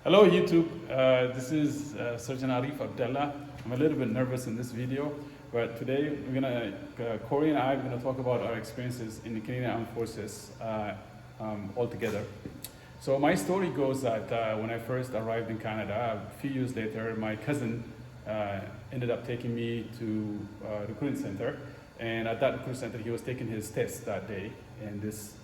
Hello YouTube, this is Surgeon Arif Abdallah. I'm a little bit nervous in this video, but today Corey and I are gonna talk about our experiences in the Canadian Armed Forces all together. So my story goes that when I first arrived in Canada, a few years later, my cousin ended up taking me to recruiting center, and at that recruiting center, he was taking his test that day, and this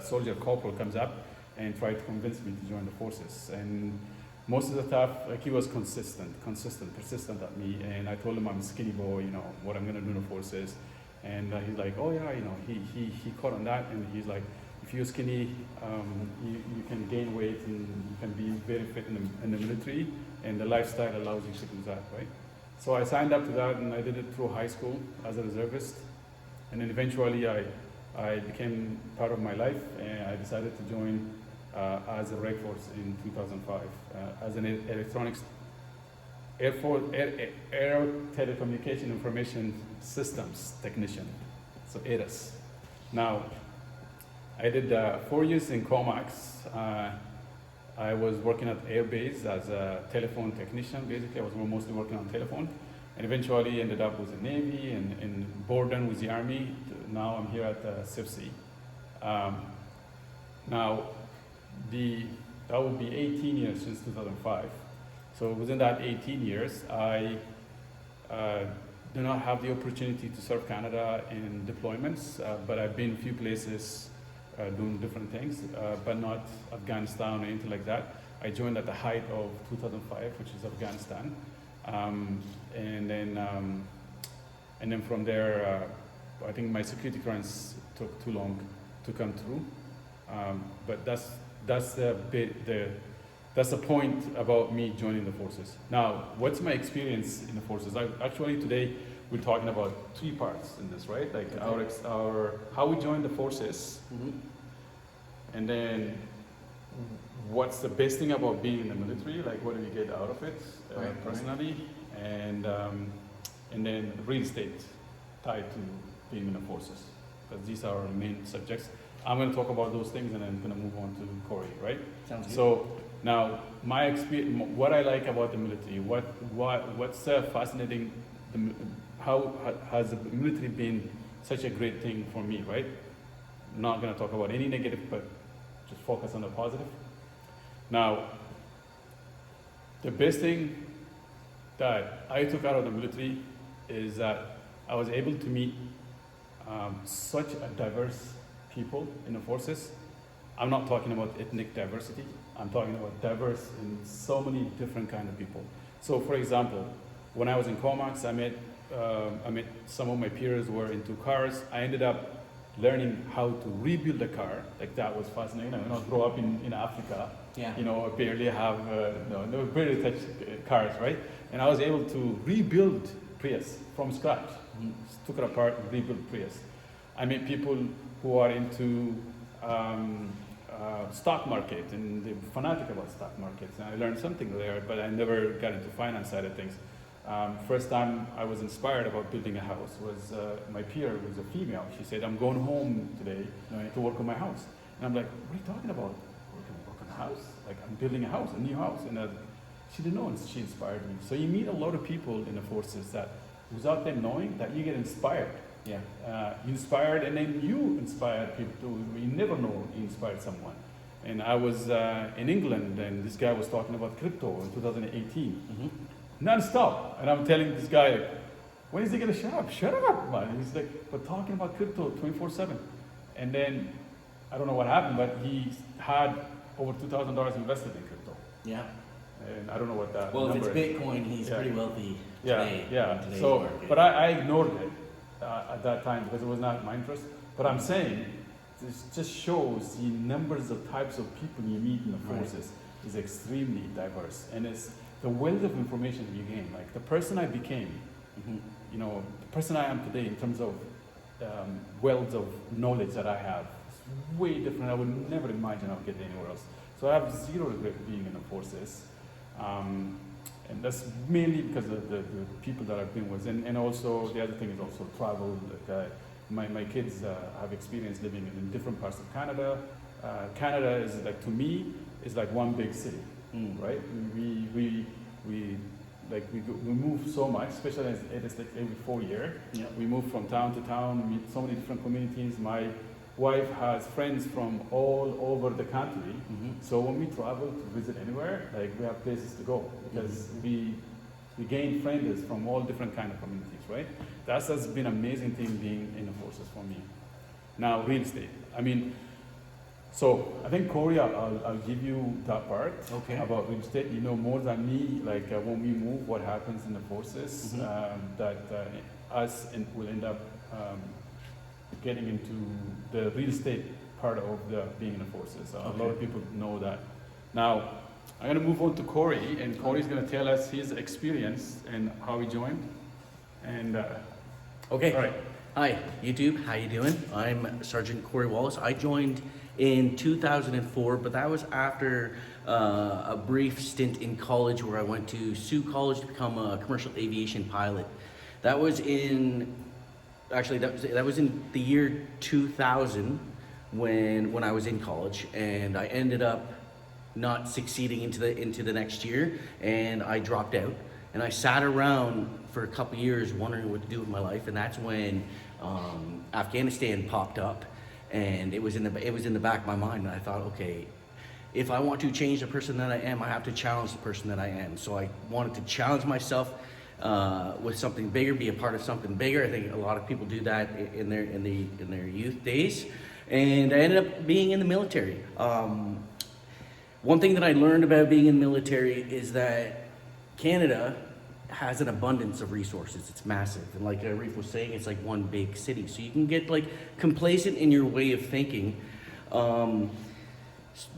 soldier corporal comes up and tried to convince me to join the forces. And most of the time, like, he was persistent at me. And I told him I'm a skinny boy, you know, what I'm gonna do in the forces. And he's like, oh yeah, you know, he caught on that, and he's like, if you're skinny, you can gain weight and you can be very fit in the military, and the lifestyle allows you to do that, right? So I signed up to that, and I did it through high school as a reservist. And then eventually I became part of my life, and I decided to join as a Air Force in 2005 as an electronics air telecommunication information systems technician, so ATIS. Now, I did 4 years in Comax. I was working at Air Base as a telephone technician. Basically, I was mostly working on telephone, and eventually ended up with the Navy and in Borden with the Army. Now I'm here at CIFC. Now, that would be 18 years since 2005. So within that 18 years, I do not have the opportunity to serve Canada in deployments, but I've been a few places doing different things, but not Afghanistan or anything like that. I joined at the height of 2005, which is Afghanistan. And then from there, I think my security clearance took too long to come through. But that's the point about me joining the forces. Now, what's my experience in the forces? Actually, today we're talking about 3 parts in this, right? Like our how we joined the forces, and then what's the best thing about being in the military? Like, what do you get out of it personally? Right. And then real estate tied to being in the forces, because these are our main subjects. I'm going to talk about those things, and then I'm going to move on to Corey, right? Sounds good. So now, my experience, what I like about the military, what's fascinating, how has the military been such a great thing for me, right? I'm not going to talk about any negative, but just focus on the positive. Now, the best thing that I took out of the military is that I was able to meet such a diverse people in the forces. I'm not talking about ethnic diversity. I'm talking about diverse in so many different kind of people. So, for example, when I was in Comax, I met some of my peers who were into cars. I ended up learning how to rebuild a car. Like, that was fascinating. I grew up in Africa. Yeah. You know, barely have barely touch cars, right? And I was able to rebuild Prius from scratch. Took it apart and rebuilt Prius. I met people who are into stock market, and they're fanatic about stock markets. And I learned something there, but I never got into finance side of things. First time I was inspired about building a house was my peer, who was a female. She said, I'm going home today to work on my house. And I'm like, what are you talking about? Work on a house? Like, I'm building a house, a new house. And she didn't know, and she inspired me. So you meet a lot of people in the forces that, without them knowing, that you get inspired. Yeah. You inspired, and then you inspired people too. You never know you inspired someone. And I was in England, and this guy was talking about crypto in 2018, non-stop. And I'm telling this guy, when is he gonna shut up? Shut up, man. He's like, we're talking about crypto 24/7. And then, I don't know what happened, but he had over $2,000 invested in crypto. Yeah. And I don't know what that Well, if number it's is. Bitcoin, he's pretty wealthy Yeah, today. yeah. In today's So, market. but I ignored it at that time because it was not my interest. But I'm saying, this just shows the numbers of types of people you meet in the forces is extremely diverse, and it's the wealth of information you gain. Like, the person I became, you know, the person I am today in terms of wealth of knowledge that I have, is way different. I would never imagine I would get anywhere else. So I have zero regret being in the forces. And that's mainly because of the people that I've been with. And also, the other thing is also travel. Like, my kids have experience living in different parts of Canada, Canada is like, to me, is like one big city, right? We move so much, especially as it is like every 4 years. Yeah. We move from town to town, meet so many different communities. My wife has friends from all over the country. So when we travel to visit anywhere, like we have places to go because we gain friends from all different kind of communities, right? That has been an amazing thing being in the forces for me. Now, real estate. I mean, so I think Corey, I'll give you that part about real estate. You know more than me, like when we move, what happens in the forces, that us will end up getting into the real estate part of the being in the forces. A lot of people know that. Now, I'm gonna move on to Corey, and Corey's gonna tell us his experience and how he joined. And Okay. all right. Hi, YouTube. How you doing? I'm Sergeant Corey Wallace. I joined in 2004, but that was after a brief stint in college where I went to Sioux College to become a commercial aviation pilot. That was in, actually, that was in the year 2000 when I was in college, and I ended up not succeeding into the next year, and I dropped out. And I sat around for a couple years wondering what to do with my life, and that's when Afghanistan popped up, and it was in the back of my mind, and I thought, okay, if I want to change the person that I am, I have to challenge the person that I am. So I wanted to challenge myself with something bigger, be a part of something bigger. I think a lot of people do that in their youth days, and I ended up being in the military. One thing that I learned about being in the military is that Canada has an abundance of resources. It's massive. And like Arif was saying, it's like one big city. So you can get like complacent in your way of thinking.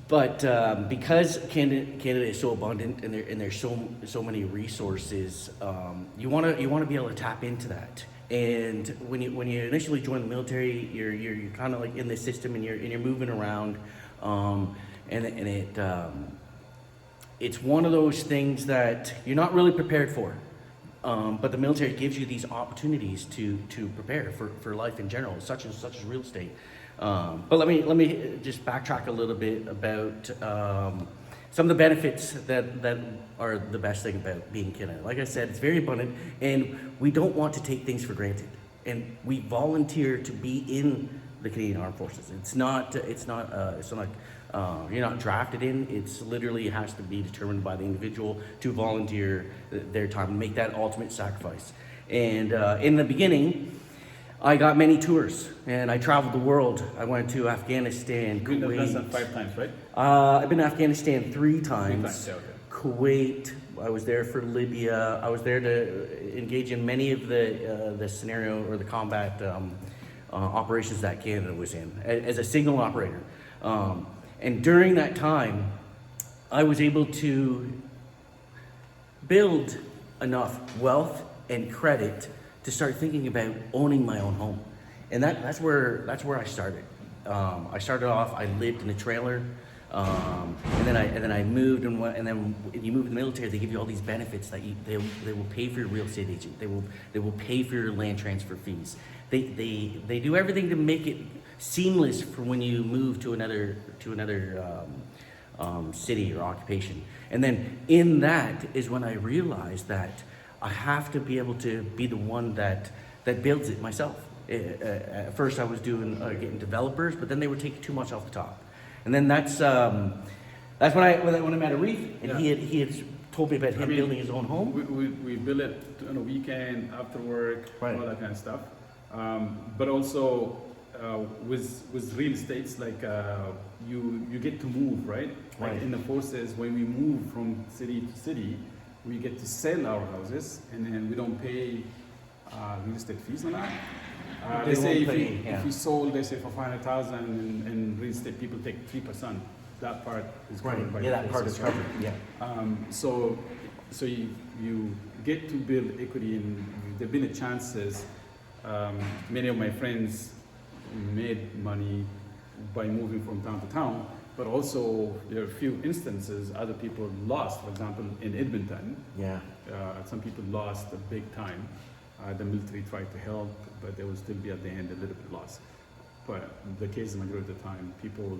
But because Canada is so abundant and there's so many resources, you want to be able to tap into that. And when you initially join the military, you're kind of like in the system and you're moving around, it's one of those things that you're not really prepared for. But the military gives you these opportunities to prepare for life in general, such as real estate. But let me just backtrack a little bit about some of the benefits that are the best thing about being Canada. Like I said, it's very abundant, and we don't want to take things for granted. And we volunteer to be in the Canadian Armed Forces. It's not you're not drafted in. It's literally has to be determined by the individual to volunteer their time and make that ultimate sacrifice. And in the beginning, I got many tours, and I traveled the world. I went to Afghanistan, You've been to Kuwait. Afghanistan 5 times, right? I've been to Afghanistan 3 times. Yeah, okay. Kuwait. I was there for Libya. I was there to engage in many of the scenario or the combat operations that Canada was in as a signal operator. And during that time, I was able to build enough wealth and credit to start thinking about owning my own home. And that's where I started. I started off, I lived in a trailer, and then I moved, and then you move in the military, they give you all these benefits that they will pay for your real estate agent. They will pay for your land transfer fees. They do everything to make it seamless for when you move to another city or occupation. And then in that is when I realized that I have to be able to be the one that builds it myself. At first I was doing getting developers, but then they were taking too much off the top. And then that's when I met Arif, and he had told me about him building his own home. We build it on a weekend, after work, Right. all that kind of stuff. But also with real estates, like you get to move, right? Like Right. in the forces, when we move from city to city, we get to sell our houses, and then we don't pay real estate fees on that. They say if we sold, they say for 500,000, and real estate people take 3%. That part is covered by Yeah, the that part is forces, right? covered. Yeah. So you get to build equity, and there've been chances. Many of my friends made money by moving from town to town, but also there are a few instances other people lost. For example, in Edmonton, Yeah. some people lost big time. The military tried to help, but they will still be at the end a little bit lost. But the case, majority of the time, people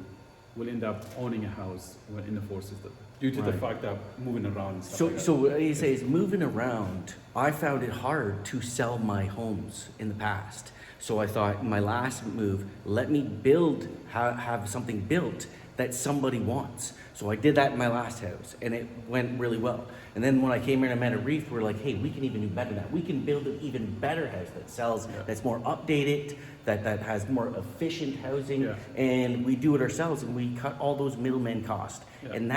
will end up owning a house in the forces due to the Right. fact that moving around and stuff So, like that. so what you say is moving around, I found it hard to sell my homes in the past. So I thought in my last move, let me have something built that somebody wants. So I did that in my last house and it went really well. And then when I came here and I met a Reef, we're like, hey, we can even do better than that. We can build an even better house that sells, Yeah. that's more updated, that has more efficient housing. Yeah. And we do it ourselves and we cut all those middlemen costs. Yeah. And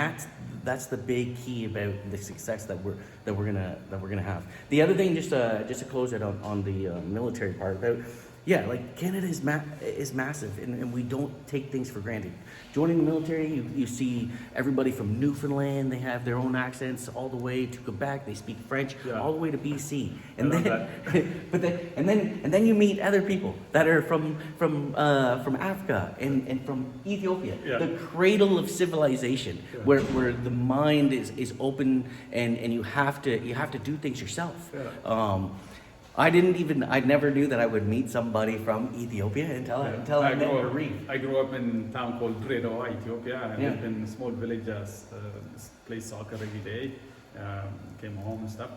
that's the big key about the success that we're gonna have. The other thing, just to close it on the military part, about like Canada is massive, and we don't take things for granted. Joining the military, you see everybody from Newfoundland, they have their own accents, all the way to Quebec, they speak French, Yeah. all the way to BC, I and love then you meet other people that are from Africa and from Ethiopia, Yeah. the cradle of civilization, Yeah. where the mind is open and you have to do things yourself. Yeah. I never knew that I would meet somebody from Ethiopia until I met a Reef. I grew up in a town called Bredoa, Ethiopia. I Yeah. lived in a small village, play soccer every day, came home and stuff.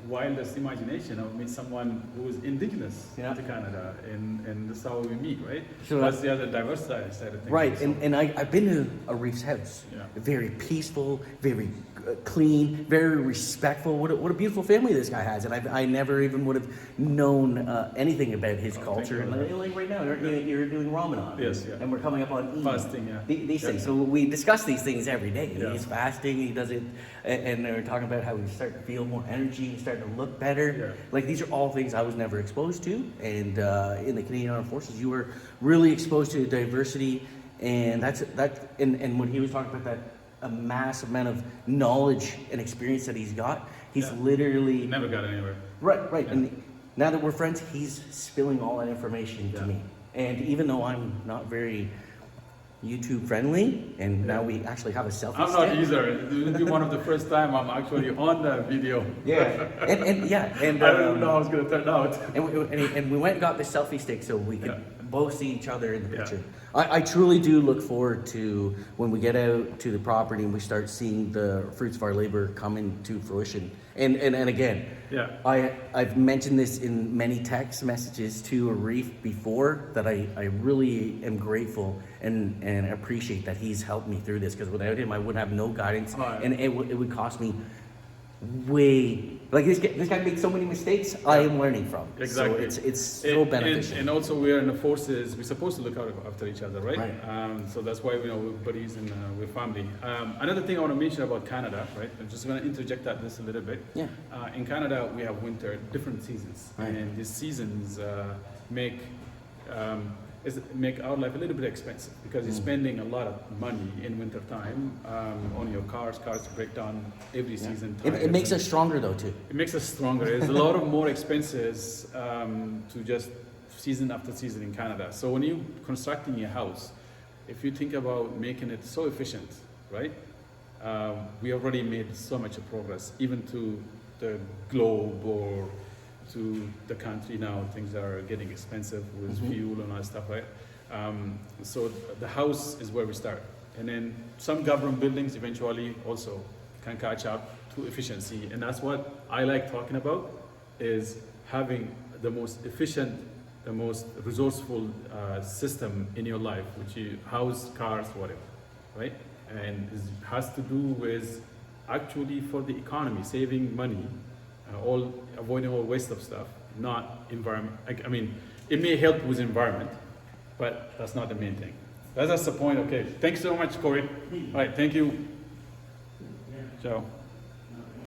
Wildest imagination, I would meet someone who is indigenous Yeah. to Canada, and that's how we meet, right? So That's the other diverse side of things. Right, also. and I've been to a Reef's house. Yeah. Very peaceful, very clean, very respectful. What a beautiful family this guy has, and I never even would have known anything about his Oh, culture. thank And you. like right now, you're doing Ramadan. Yes, yeah. And we're coming up on Eid. Fasting, yeah. These Yeah. things. So we discuss these things every day. Yeah. He's fasting. He does it, and they're talking about how he's starting to feel more energy. He's starting to look better. Yeah. Like these are all things I was never exposed to. And in the Canadian Armed Forces, you were really exposed to diversity, and and when he was talking about that, a massive amount of knowledge and experience that he's got, he's Yeah. literally Never got anywhere. right. Yeah. And now that we're friends, he's spilling all that information to Yeah. me. And even though I'm not very YouTube friendly, and now we actually have a selfie I'm not stick. either. It will be one of the first time I'm actually on the video. Yeah, and I don't know how it's gonna turn out. and we went and got the selfie stick so we could Yeah. both see each other in the Yeah. picture. I truly do look forward to when we get out to the property and we start seeing the fruits of our labor come into fruition. And again, Yeah. I've mentioned this in many text messages to Reef before, that I really am grateful and appreciate that he's helped me through this, because without him I would have no guidance, Oh, yeah. and it would cost me way, like this guy made so many mistakes I am learning from. Exactly. So it's so beneficial. And also, we're in the forces. We're supposed to look out after each other, right? Right. So that's why we're buddies and we're family. Another thing I want to mention about Canada, right? I'm just going to interject this a little bit. Yeah. In Canada, we have winter, different seasons, Right. and these seasons make our life a little bit expensive, because you're spending a lot of money in winter time on your cars. Cars break down every season. It tires makes and- us stronger though too. It makes us stronger. There's a lot of more expenses to just season after season in Canada. So when you're constructing your house, if you think about making it so efficient, right? We already made so much progress, even to the globe or to the country now. Things are getting expensive with fuel and all that stuff, right? So the house is where we start. And then some government buildings eventually also can catch up to efficiency. And that's what I like talking about, is having the most efficient, the most resourceful system in your life, which you house, cars, whatever, right? And it has to do with actually for the economy, saving money, avoiding all waste of stuff, not environment. I mean, it may help with environment, but that's not the main thing. That's the point. Okay. Thanks so much, Corey. All right. Thank you. Ciao.